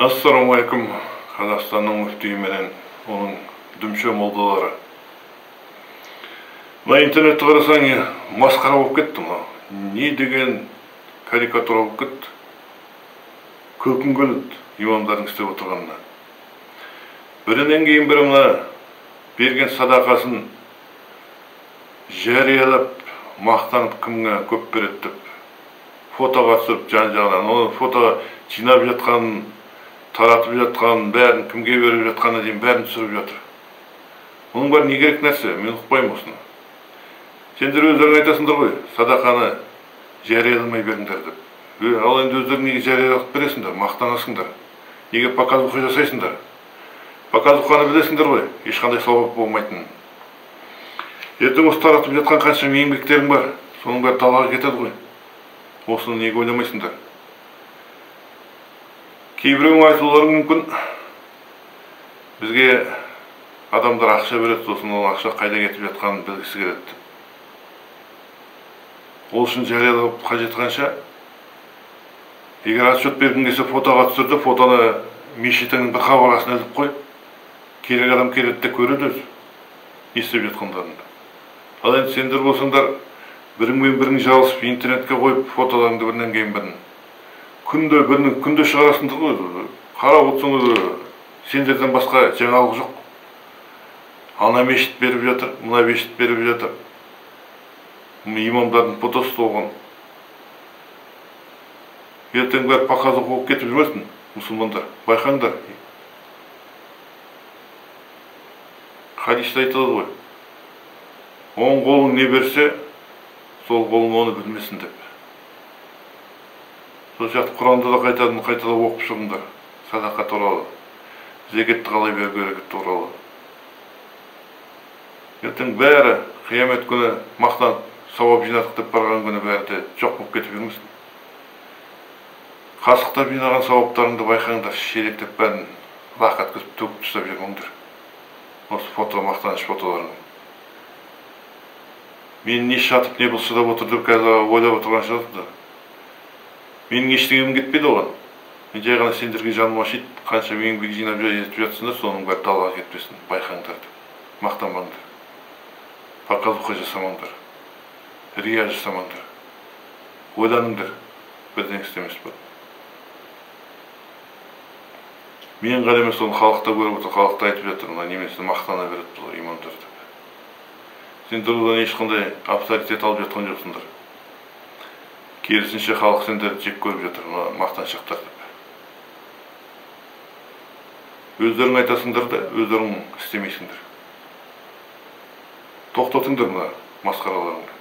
Assalamu alaikum, Қазақстанның мүфтиі менен оның дүмшө молдалары. Мына интернетті қарасаң, масқара болып кетті ма? Не деген карикатура болып кетті? Көкін көледі имамдардың істеп отырғанына. Бірінен кейін бірі мына берген садақасын жариялап, мақтанып кімге көп береді деп фотоға түсіріп жан-жағынан, оны фото жинап жатқан, таратып жатқан, бәрін кімге беріп жатқаны дейін бәрін түсіріп жатыр. Оның бәрі не керек нәрсе? Мен ұқпаймын осыны. Сендер өздерің айтасыңдар ғой, садақаны жарияламай беріңдер деп. Ал енді өздерің неге жариялап бересіңдер, мақтанасыңдар? Неге показуха жасайсыңдар? Показуханы білесіңдер ғой, ешқандай сауап болмайтынын. Ертең осы таратып жатқан қанша еңбектерің бар, соның бәрі далаға кетеді ғой. Осыны неге ойламайсыңдар? Кейбіреуің айтуларың мүмкін, бізге адамдар ақша береді, сосын ол ақша қайда кетіп жатқанын білгісі келеді. Ол үшін жариялап қажет қанша, егер отчет бергің келсе фотоға түсірді, фотоны мешітіңнің бір қабырғасына іліп қой, керек адам келеді де көреді өзі, не істеп жатқандарында. Ал енді сендер болсаңдар, біріңмен бірің жалысып, интернетке қойып, фотоларыңды бірінен кейін бірін. Күнде шығарасыңдар ғой, қарап отырсаңыз, сендерден басқа жаңалық жоқ. Ана мешіт беріп жатыр, мына мешіт беріп жатыр. Имамдардың фотосы толған. Ертең бәрі показуха болып кетіп жүрмесін, мұсылмандар, байқаңдар. Хадисте айтылады ғой, оң қолың не берсе, сол қолың оны білмесін деп. Сол сияқты Құранда да қайталап оқып шығыңдар, садақа туралы, зекетті қалай беру керек туралы. Ертең бәрі қиямет күні мақтанып, сауап жинадық деп барған күні бәрі де жоқ болып кетіп жүрмесін. Қасықтап жинаған сауаптарыңды байқаңдар, шелектеп бәрін лақат көзіп төгіп тастап жүрмеңдер. Осы фото, мақтаныш фотоларың. Мен не шатып, не бұлшыдап отыр деп қазір ойлап отырған шығарсыздар. Менің ештеңем кетпейді оған. Мен жай ғана сендерге жаным ашиды, қанша еңбек жинап жетіп жатсыңдар, соның бәрі далаға кетпесін, байқаңдар деп. Мақтанбаңдар. Показуха жасамаңдар. Рия жасамаңдар. Ойланыңдар, бірден істемес бұл. Мен ғана емес, оны халықта көріп отыр, халықта айтып жатыр, мына немесе мақтана береді бұл имамдар деп. Сендер одан ешқандай авторитет алып жатқан жоқсыңдар. Керісінше халық сендерді жек көріп жатыр, мақтаншақтар деп. Өздерің айтасыңдар да, өздерің істемейсіңдер. Тоқтатыңдар мына масқараларыңды.